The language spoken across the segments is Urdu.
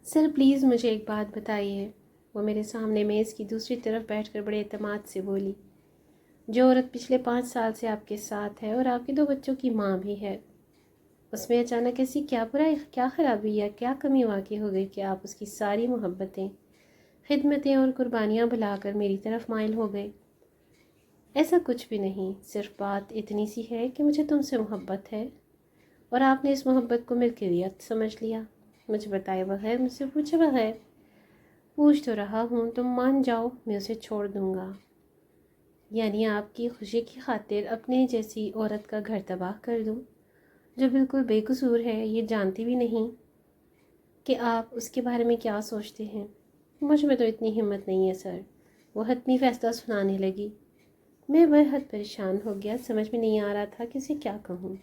سر پلیز مجھے ایک بات بتائیے، وہ میرے سامنے میز کی دوسری طرف بیٹھ کر بڑے اعتماد سے بولی۔ جو عورت پچھلے 5 سال سے آپ کے ساتھ ہے اور آپ کے 2 بچوں کی ماں بھی ہے، اس میں اچانک ایسی کیا برائی، کیا خرابی یا کیا کمی واقع ہو گئی کہ آپ اس کی ساری محبتیں، خدمتیں اور قربانیاں بھلا کر میری طرف مائل ہو گئے؟ ایسا کچھ بھی نہیں، صرف بات اتنی سی ہے کہ مجھے تم سے محبت ہے اور آپ نے اس محبت کو ملکیت سمجھ لیا، مجھے بتائے بغیر، مجھ سے پوچھے بغیر۔ پوچھ تو رہا ہوں، تم مان جاؤ، میں اسے چھوڑ دوں گا۔ یعنی آپ کی خوشی کی خاطر اپنے جیسی عورت کا گھر تباہ کر دوں، جو بالکل بے قصور ہے، یہ جانتی بھی نہیں کہ آپ اس کے بارے میں کیا سوچتے ہیں؟ مجھ میں تو اتنی ہمت نہیں ہے سر، وہ حتمی فیصلہ سنانے لگی۔ میں بے حد پریشان ہو گیا، سمجھ میں نہیں آ رہا تھا کہ اسے کیا کہوں۔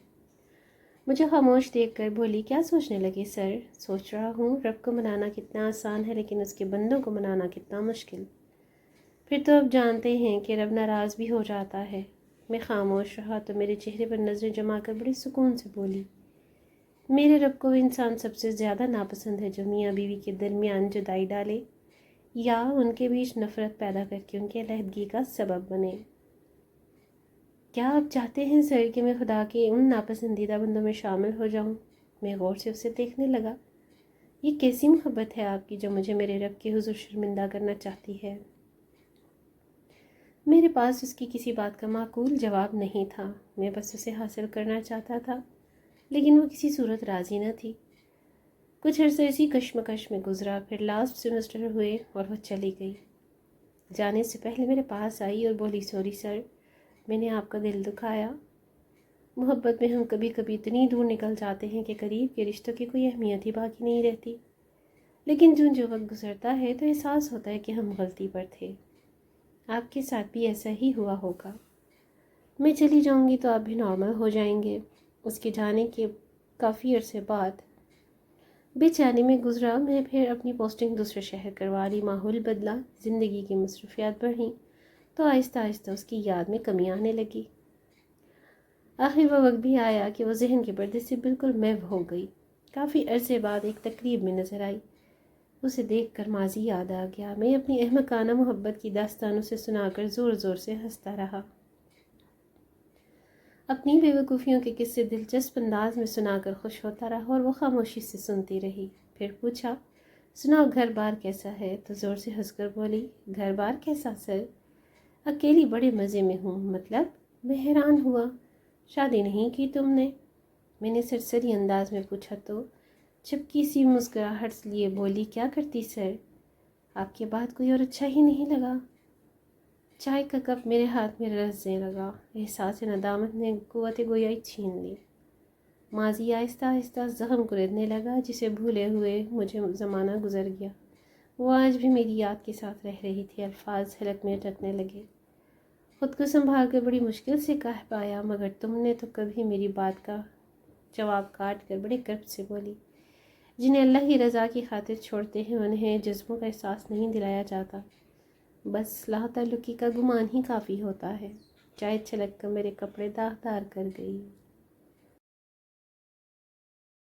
مجھے خاموش دیکھ کر بولی، کیا سوچنے لگے سر؟ سوچ رہا ہوں رب کو منانا کتنا آسان ہے، لیکن اس کے بندوں کو منانا کتنا مشکل۔ پھر تو اب جانتے ہیں کہ رب ناراض بھی ہو جاتا ہے۔ میں خاموش رہا تو میرے چہرے پر نظریں جما کر بڑی سکون سے بولی، میرے رب کو وہ انسان سب سے زیادہ ناپسند ہے جو میاں بیوی کے درمیان جدائی ڈالے یا ان کے بیچ نفرت پیدا کر کے ان کے علیحدگی کا سبب بنے۔ کیا آپ چاہتے ہیں سر کہ میں خدا کے ان ناپسندیدہ بندوں میں شامل ہو جاؤں؟ میں غور سے اسے دیکھنے لگا۔ یہ کیسی محبت ہے آپ کی جو مجھے میرے رب کے حضور شرمندہ کرنا چاہتی ہے؟ میرے پاس اس کی کسی بات کا معقول جواب نہیں تھا، میں بس اسے حاصل کرنا چاہتا تھا، لیکن وہ کسی صورت راضی نہ تھی۔ کچھ عرصے اسی کشمکش میں گزرا، پھر لاسٹ سیمسٹر ہوئے اور وہ چلی گئی۔ جانے سے پہلے میرے پاس آئی اور بولی، سوری سر، میں نے آپ کا دل دکھایا۔ محبت میں ہم کبھی کبھی اتنی دور نکل جاتے ہیں کہ قریب کے رشتوں کی کوئی اہمیت ہی باقی نہیں رہتی، لیکن جو وقت گزرتا ہے تو احساس ہوتا ہے کہ ہم غلطی پر تھے۔ آپ کے ساتھ بھی ایسا ہی ہوا ہوگا۔ میں چلی جاؤں گی تو آپ بھی نارمل ہو جائیں گے۔ اس کے جانے کے کافی عرصے بعد بے چینی میں گزرا، میں پھر اپنی پوسٹنگ دوسرے شہر کروا لی، ماحول بدلا، زندگی کی مصروفیات بڑھیں تو آہستہ آہستہ اس کی یاد میں کمی آنے لگی۔ آخر وہ وقت بھی آیا کہ وہ ذہن کے پردے سے بالکل محو ہو گئی۔ کافی عرصے بعد ایک تقریب میں نظر آئی، اسے دیکھ کر ماضی یاد آ گیا۔ میں اپنی احمقانہ محبت کی داستان اسے سنا کر زور زور سے ہنستا رہا، اپنی بے وقوفیوں کے قصے دلچسپ انداز میں سنا کر خوش ہوتا رہا اور وہ خاموشی سے سنتی رہی۔ پھر پوچھا، سناؤ گھر بار کیسا ہے؟ تو زور سے ہنس کر بولی، گھر بار کیسا سر؟ اکیلی بڑے مزے میں ہوں۔ مطلب؟ میں حیران ہوا، شادی نہیں کی تم نے؟ میں نے سرسری انداز میں پوچھا تو چپکی سی مسکراہٹ لیے بولی، کیا کرتی سر؟ آپ کے بعد کوئی اور اچھا ہی نہیں لگا؟ چائے کا کپ میرے ہاتھ میں رسنے لگا، احساس ندامت نے قوت گویائی چھین لی۔ ماضی آہستہ آہستہ زخم کریدنے لگا، جسے بھولے ہوئے مجھے زمانہ گزر گیا۔ وہ آج بھی میری یاد کے ساتھ رہ رہی تھی، الفاظ حلق میں اٹکنے لگے۔ خود کو سنبھال کر بڑی مشکل سے کہہ پایا، مگر تم نے تو کبھی میری بات کا جواب کاٹ کر بڑے کرب سے بولی، جنہیں اللہ کی رضا کی خاطر چھوڑتے ہیں انہیں جذبوں کا احساس نہیں دلایا جاتا، بس لا تعلقی کا گمان ہی کافی ہوتا ہے۔ چائے چھلک کر میرے کپڑے داغدار کر گئی۔